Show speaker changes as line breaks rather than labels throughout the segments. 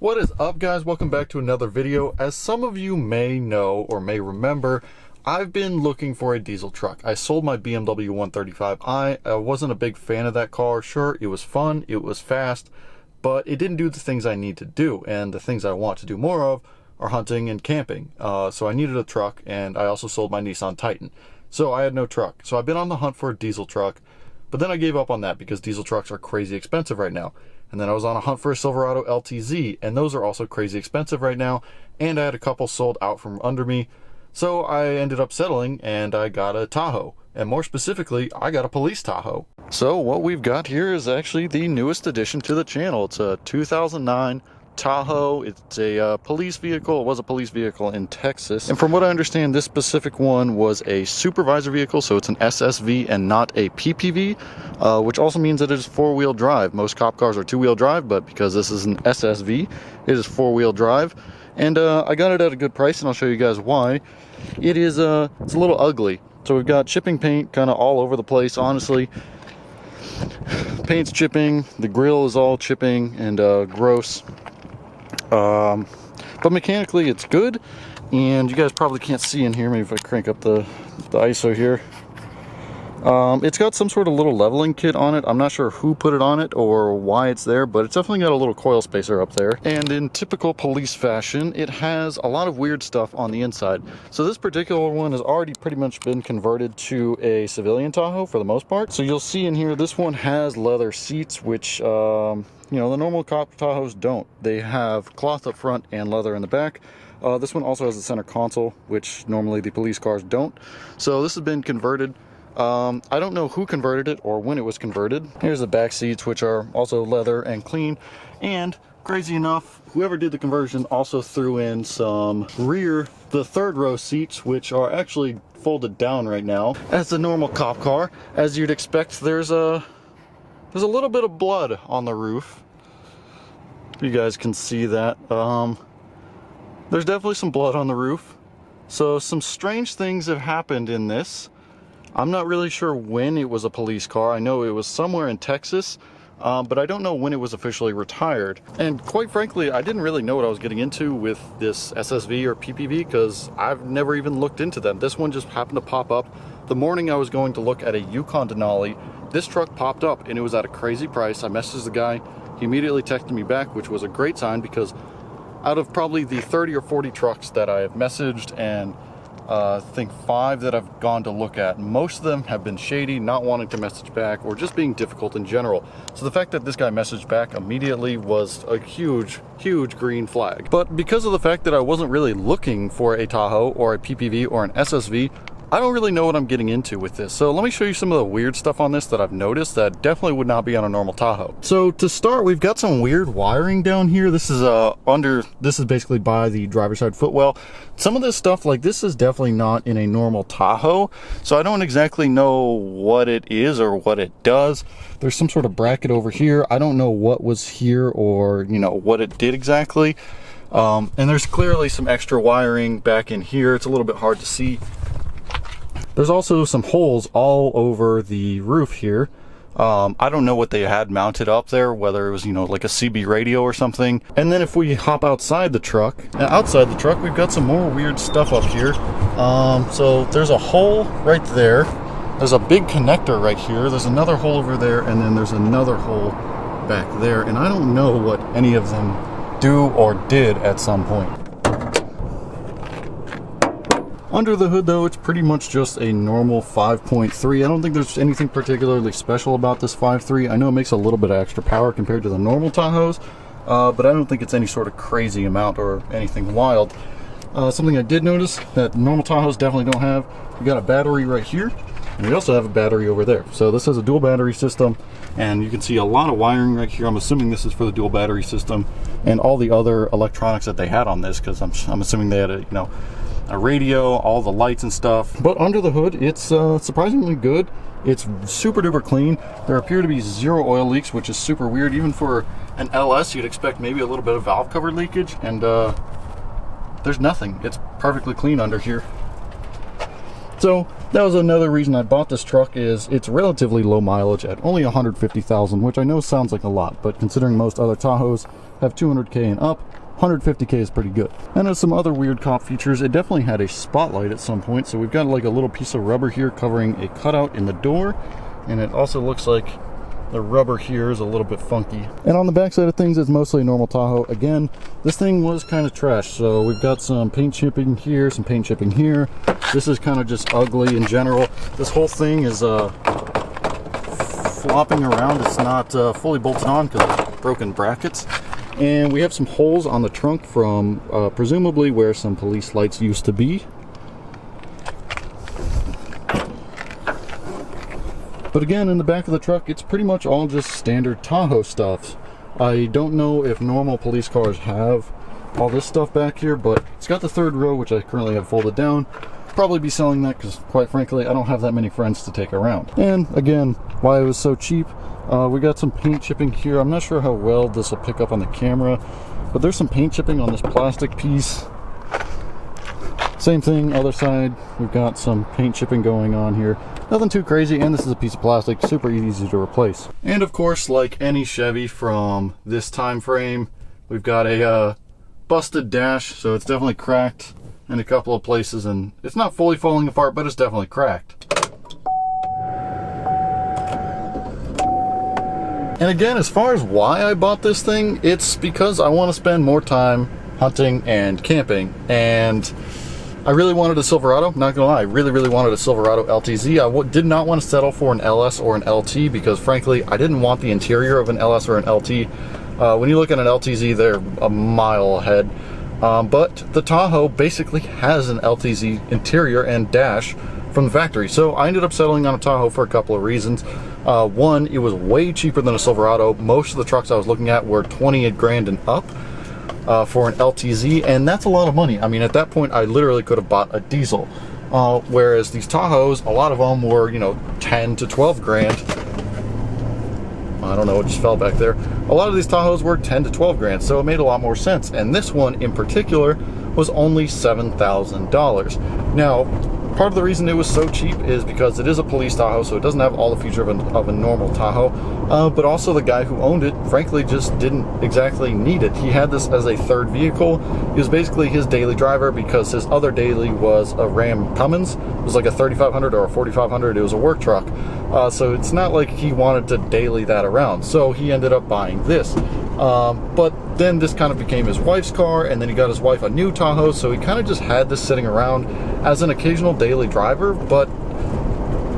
What is up, guys? Welcome back to another video. As some of you may know or may remember, I've been looking for a diesel truck. I sold my BMW 135i. I wasn't a big fan of that car. Sure, it was fun, it was fast, but it didn't do the things I need to do, and the things I want to do more of are hunting and camping. So I needed a truck, and I also sold my Nissan Titan. So I had no truck. So I've been on the hunt for a diesel truck, but then I gave up on that because diesel trucks are crazy expensive right now. And then I was on a hunt for a Silverado LTZ, and those are also crazy expensive right now. And I had a couple sold out from under me. So I ended up settling, and I got a Tahoe. And more specifically, I got a police Tahoe. So what we've got here is actually the newest addition to the channel. It's a 2009 Tahoe. It's a police vehicle. It was a police vehicle in Texas. And from what I understand, this specific one was a supervisor vehicle, so it's an SSV and not a PPV, which also means that it is four-wheel drive. Most cop cars are two-wheel drive, but because this is an SSV, it is four-wheel drive. And I got it at a good price, and I'll show you guys why. It is it's a little ugly. So we've got chipping paint kind of all over the place, honestly. Paint's chipping, the grill is all chipping and gross. But mechanically it's good, and you guys probably can't see in here. Maybe if I crank up the ISO here. It's got some sort of little leveling kit on it. I'm not sure who put it on it or why it's there, but it's definitely got a little coil spacer up there. And in typical police fashion, it has a lot of weird stuff on the inside. So this particular one has already pretty much been converted to a civilian Tahoe for the most part. So you'll see in here, this one has leather seats, which you know, the normal cop Tahoes don't. They have cloth up front and leather in the back. This one also has a center console, which normally the police cars don't. So this has been converted. I don't know who converted it or when it was converted. Here's the back seats, which are also leather and clean. And crazy enough, whoever did the conversion also threw in some the third row seats, which are actually folded down right now. As the normal cop car, as you'd expect, there's a little bit of blood on the roof. You guys can see that. There's definitely some blood on the roof. So some strange things have happened in this. I'm not really sure when it was a police car. I know it was somewhere in Texas, but I don't know when it was officially retired. And quite frankly, I didn't really know what I was getting into with this SSV or PPV because I've never even looked into them. This one just happened to pop up. The morning I was going to look at a Yukon Denali, this truck popped up and it was at a crazy price. I messaged the guy. He immediately texted me back, which was a great sign because out of probably the 30 or 40 trucks that I have messaged and I think 5 that I've gone to look at, most of them have been shady, not wanting to message back, or just being difficult in general. So the fact that this guy messaged back immediately was a huge green flag. But because of the fact that I wasn't really looking for a Tahoe or a PPV or an SSV, I don't really know what I'm getting into with this. So let me show you some of the weird stuff on this that I've noticed that definitely would not be on a normal Tahoe. So to start, we've got some weird wiring down here. This is this is basically by the driver's side footwell. Some of this stuff, like this, is definitely not in a normal Tahoe. So I don't exactly know what it is or what it does. There's some sort of bracket over here. I don't know what was here or, you know, what it did exactly. And there's clearly some extra wiring back in here. It's a little bit hard to see. There's also some holes all over the roof here. I don't know what they had mounted up there, whether it was, you know, like a CB radio or something. And then if we hop outside the truck, we've got some more weird stuff up here. So there's a hole right there. There's a big connector right here. There's another hole over there, and then there's another hole back there. And I don't know what any of them do or did at some point. Under the hood, though, it's pretty much just a normal 5.3. I don't think there's anything particularly special about this 5.3. I know it makes a little bit of extra power compared to the normal Tahoes, but I don't think it's any sort of crazy amount or anything wild. Something I did notice that normal Tahoes definitely don't have, we got a battery right here, and we also have a battery over there. So this has a dual battery system, and you can see a lot of wiring right here. I'm assuming this is for the dual battery system and all the other electronics that they had on this, because I'm assuming they had a radio, all the lights and stuff. But under the hood, it's surprisingly good. It's super duper clean. There appear to be 0 oil leaks, which is super weird. Even for an LS, you'd expect maybe a little bit of valve cover leakage, and there's nothing. It's perfectly clean under here. So That was another reason I bought this truck, is it's relatively low mileage at only 150,000, which I know sounds like a lot, but considering most other Tahoes have 200K and up, 150K is pretty good. And there's some other weird cop features. It definitely had a spotlight at some point, so we've got like a little piece of rubber here covering a cutout in the door, and it also looks like the rubber here is a little bit funky. And on the back side of things, it's mostly a normal Tahoe. Again, this thing was kind of trash, so we've got some paint chipping here, some paint chipping here. This is kind of just ugly in general. This whole thing is flopping around. It's not fully bolted on because of broken brackets. And we have some holes on the trunk from presumably where some police lights used to be. But again, in the back of the truck, it's pretty much all just standard Tahoe stuff. I don't know if normal police cars have all this stuff back here, but it's got the third row, which I currently have folded down. Probably be selling that because, quite frankly, I don't have that many friends to take around. And again, why it was so cheap, we got some paint chipping here. I'm not sure how well this will pick up on the camera, but there's some paint chipping on this plastic piece. Same thing, other side, we've got some paint chipping going on here. Nothing too crazy, and this is a piece of plastic, super easy to replace. And of course, like any Chevy from this time frame, we've got a busted dash, so it's definitely cracked in a couple of places, and it's not fully falling apart, but it's definitely cracked. And again, as far as why I bought this thing, it's because I want to spend more time hunting and camping, and I really wanted a Silverado, not gonna lie, I really wanted a Silverado LTZ. I did not want to settle for an LS or an LT because frankly, I didn't want the interior of an LS or an LT. When you look at an LTZ, they're a mile ahead. But the Tahoe basically has an LTZ interior and dash from the factory. So I ended up settling on a Tahoe for a couple of reasons. One, it was way cheaper than a Silverado. Most of the trucks I was looking at were 20 grand and up. For an LTZ, and that's a lot of money. I mean, at that point, I literally could have bought a diesel. Whereas these Tahoes, a lot of them were, 10 to 12 grand. I don't know, it just fell back there. A lot of these Tahoes were 10 to 12 grand, so it made a lot more sense. And this one in particular was only $7,000. Now, part of the reason it was so cheap is because it is a police Tahoe, so it doesn't have all the features of a normal Tahoe. But also the guy who owned it, frankly, just didn't exactly need it. He had this as a third vehicle. It was basically his daily driver because his other daily was a Ram Cummins. It was like a 3500 or a 4500. It was a work truck. So it's not like he wanted to daily that around. So he ended up buying this. But then this kind of became his wife's car, and then he got his wife a new Tahoe, so he kind of just had this sitting around as an occasional daily driver, but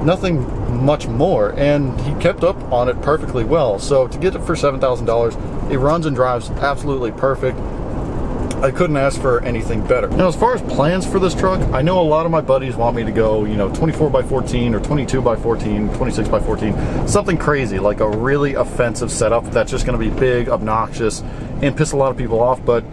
nothing much more, and he kept up on it perfectly well. So to get it for $7,000, it runs and drives absolutely perfect. I couldn't ask for anything better. Now, as far as plans for this truck, I know a lot of my buddies want me to go, 24 by 14 or 22 by 14, 26 by 14, something crazy, like a really offensive setup that's just gonna be big, obnoxious, and piss a lot of people off, but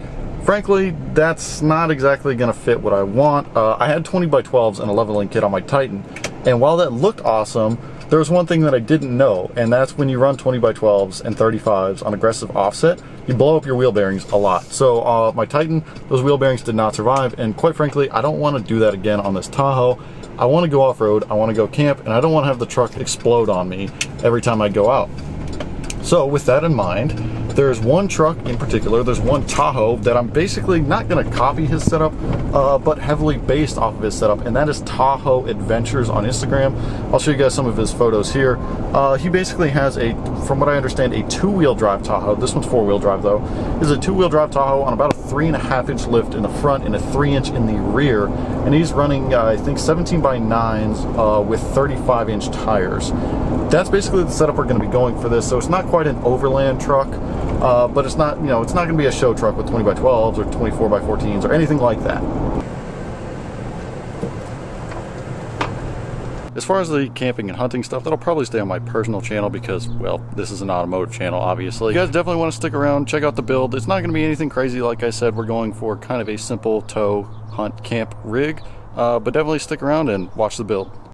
frankly, that's not exactly gonna fit what I want. I had 20 by 12s and a leveling kit on my Titan, and while that looked awesome, there was one thing that I didn't know, and that's when you run 20 by 12s and 35s on aggressive offset, you blow up your wheel bearings a lot. So my Titan, those wheel bearings did not survive, and quite frankly, I don't want to do that again on this Tahoe. I want to go off-road, I want to go camp, and I don't want to have the truck explode on me every time I go out. So with that in mind, there's one truck in particular, there's one Tahoe that I'm basically not going to copy his setup, but heavily based off of his setup, and that is Tahoe Adventures on Instagram. I'll show you guys some of his photos here. He basically has from what I understand, a two-wheel drive Tahoe. This one's four-wheel drive though. This is a two-wheel drive Tahoe on about a 3.5-inch lift in the front and a 3-inch in the rear, and he's running, I think, 17 by 9s with 35-inch tires. That's basically the setup we're going to be going for this. So it's not quite an overland truck, but it's not, it's not going to be a show truck with 20 by 12s or 24 by 14s or anything like that. As far as the camping and hunting stuff, that'll probably stay on my personal channel because, well, this is an automotive channel, obviously. You guys definitely want to stick around, check out the build. It's not going to be anything crazy. Like I said, we're going for kind of a simple tow, hunt, camp rig, but definitely stick around and watch the build.